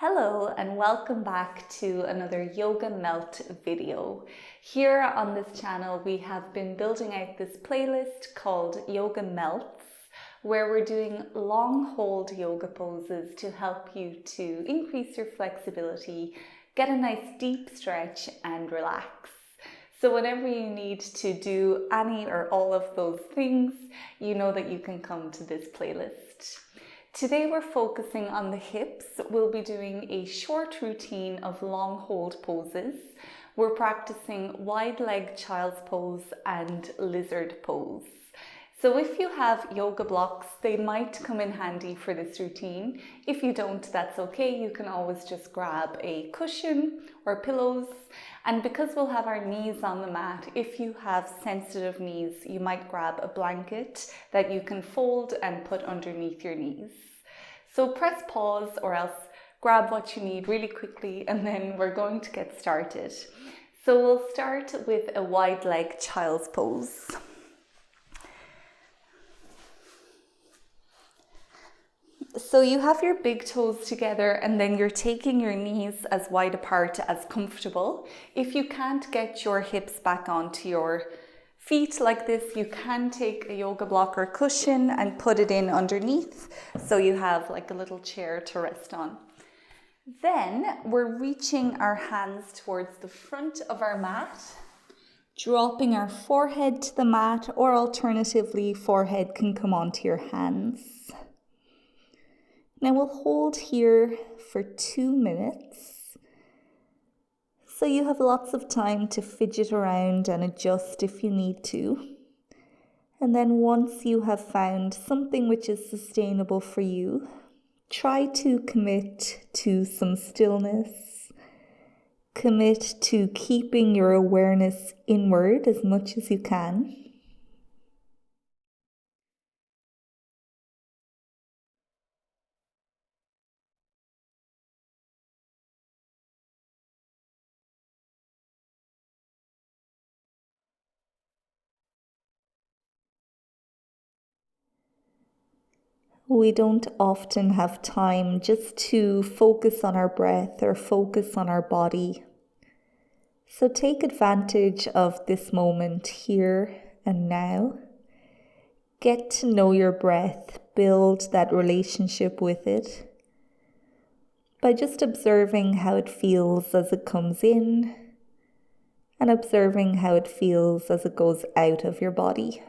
Hello and welcome back to another Yoga Melt video. Here on this channel we have been building out this playlist called Yoga Melts, where we're doing long hold yoga poses to help you to increase your flexibility, get a nice deep stretch and relax. So whenever you need to do any or all of those things, you know that you can come to this playlist. Today we're focusing on the hips. We'll be doing a short routine of long hold poses. We're practicing wide leg child's pose and lizard pose. So if you have yoga blocks, they might come in handy for this routine. If you don't, that's okay. You can always just grab a cushion or pillows. And because we'll have our knees on the mat, if you have sensitive knees, you might grab a blanket that you can fold and put underneath your knees. So press pause or else grab what you need really quickly and then we're going to get started. So we'll start with a wide leg child's pose. So you have your big toes together and then you're taking your knees as wide apart as comfortable. If you can't get your hips back onto your feet like this, you can take a yoga block or cushion and put it in underneath so you have like a little chair to rest on. Then we're reaching our hands towards the front of our mat, dropping our forehead to the mat, or alternatively forehead can come onto your hands. Now we'll hold here for 2 minutes. So you have lots of time to fidget around and adjust if you need to. And then once you have found something which is sustainable for you, try to commit to some stillness. Commit to keeping your awareness inward as much as you can. We don't often have time just to focus on our breath or focus on our body. So take advantage of this moment here and now. Get to know your breath, build that relationship with it by just observing how it feels as it comes in and observing how it feels as it goes out of your body.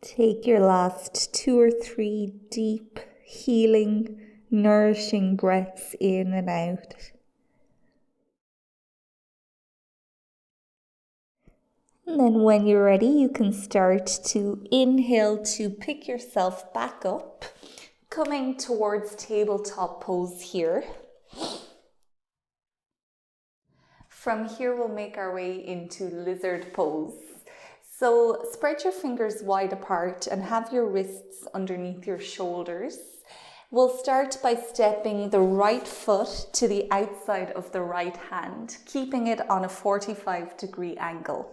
Take your last 2 or 3 deep, healing, nourishing breaths in and out. And then when you're ready, you can start to inhale to pick yourself back up, coming towards tabletop pose here. From here, we'll make our way into lizard pose. So spread your fingers wide apart and have your wrists underneath your shoulders. We'll start by stepping the right foot to the outside of the right hand, keeping it on a 45-degree angle.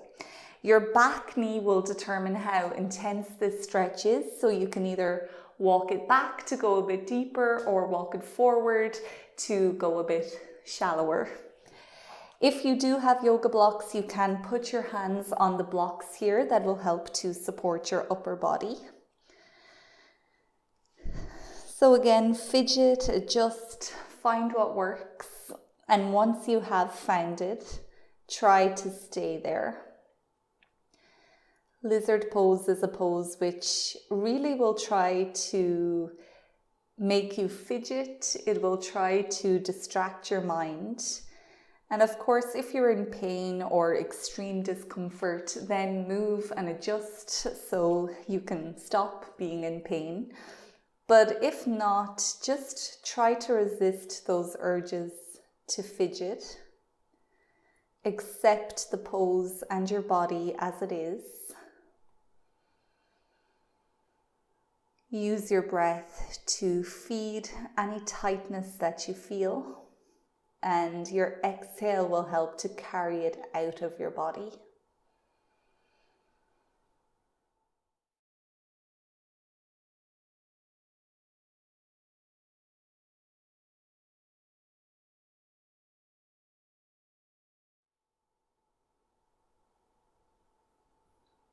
Your back knee will determine how intense this stretch is, so you can either walk it back to go a bit deeper or walk it forward to go a bit shallower. If you do have yoga blocks, you can put your hands on the blocks here. That will help to support your upper body. So again, fidget, adjust, find what works. And once you have found it, try to stay there. Lizard pose is a pose which really will try to make you fidget. It will try to distract your mind. And of course, if you're in pain or extreme discomfort, then move and adjust so you can stop being in pain. But if not, just try to resist those urges to fidget. Accept the pose and your body as it is. Use your breath to feed any tightness that you feel, and your exhale will help to carry it out of your body.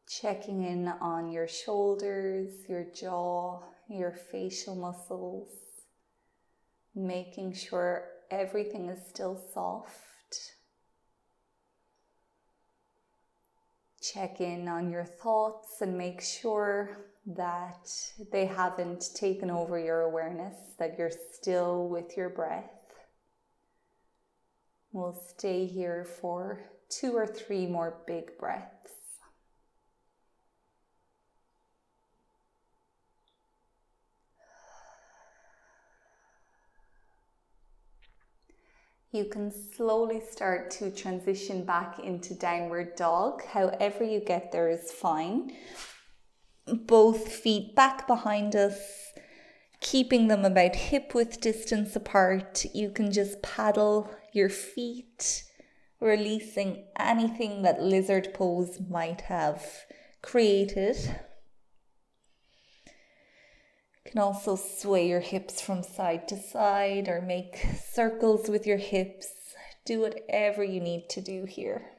Checking in on your shoulders, your jaw, your facial muscles, making sure everything is still soft. Check in on your thoughts and make sure that they haven't taken over your awareness, that you're still with your breath. We'll stay here for 2 or 3 more big breaths. You can slowly start to transition back into downward dog. However you get there is fine. Both feet back behind us, keeping them about hip width distance apart. You can just paddle your feet, releasing anything that lizard pose might have created. You can also sway your hips from side to side or make circles with your hips. Do whatever you need to do here.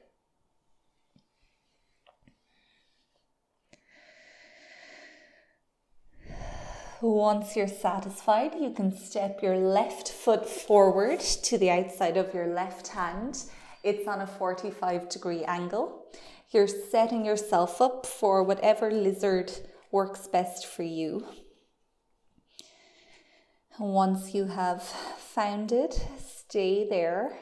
Once you're satisfied, you can step your left foot forward to the outside of your left hand. It's on a 45-degree angle. You're setting yourself up for whatever lizard works best for you. Once you have found it, stay there.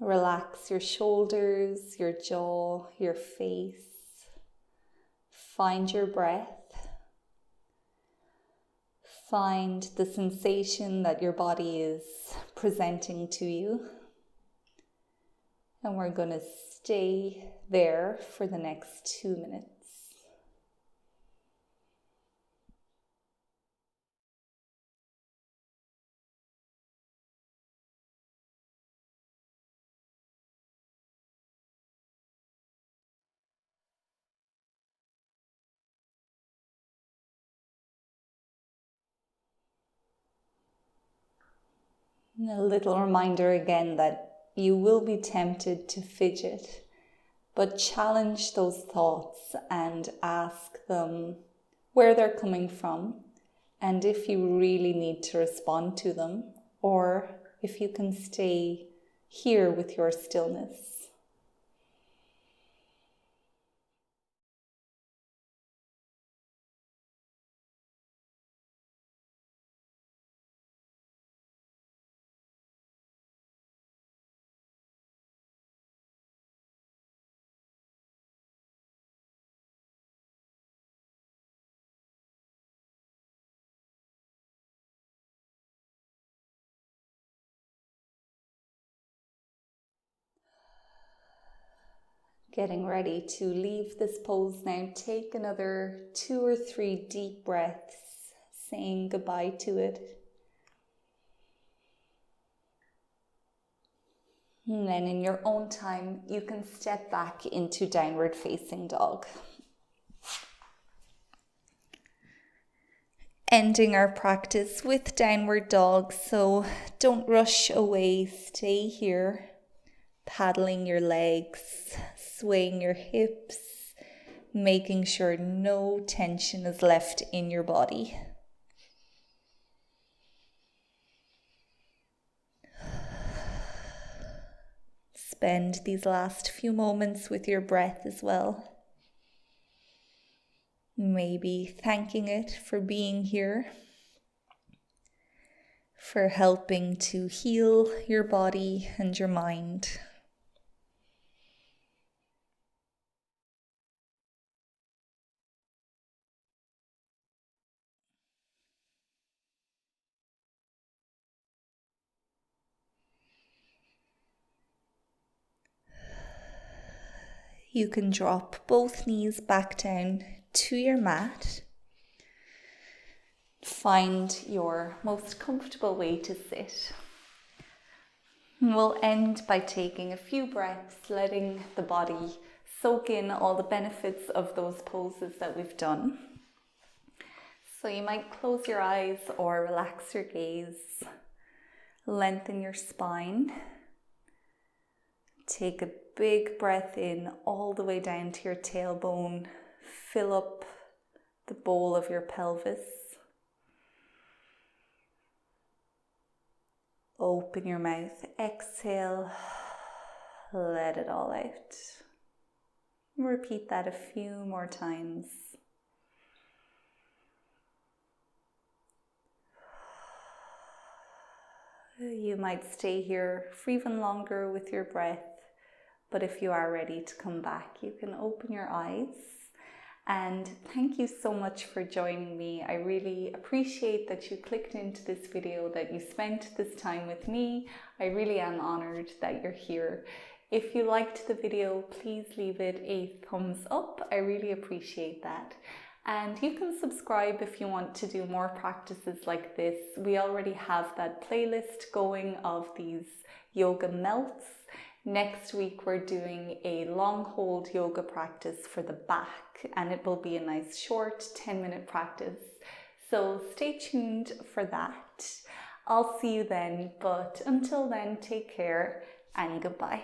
Relax your shoulders, your jaw, your face. Find your breath. Find the sensation that your body is presenting to you. And we're going to stay there for the next 2 minutes. And a little reminder again that you will be tempted to fidget, but challenge those thoughts and ask them where they're coming from, and if you really need to respond to them, or if you can stay here with your stillness. Getting ready to leave this pose now. Take another 2 or 3 deep breaths, saying goodbye to it. And then in your own time, you can step back into downward facing dog. Ending our practice with downward dog, so don't rush away, stay here, paddling your legs, swaying your hips, making sure no tension is left in your body. Spend these last few moments with your breath as well. Maybe thanking it for being here, for helping to heal your body and your mind. You can drop both knees back down to your mat. Find your most comfortable way to sit. We'll end by taking a few breaths, letting the body soak in all the benefits of those poses that we've done. So you might close your eyes or relax your gaze. Lengthen your spine. Take a big breath in all the way down to your tailbone. Fill up the bowl of your pelvis. Open your mouth, exhale, let it all out. Repeat that a few more times. You might stay here for even longer with your breath, but if you are ready to come back, you can open your eyes. And thank you so much for joining me. I really appreciate that you clicked into this video, that you spent this time with me. I really am honored that you're here. If you liked the video, please leave it a thumbs up. I really appreciate that. And you can subscribe if you want to do more practices like this. We already have that playlist going of these yoga melts. Next week, we're doing a long hold yoga practice for the back, and it will be a nice short 10-minute practice. So stay tuned for that. I'll see you then, but until then, take care and goodbye.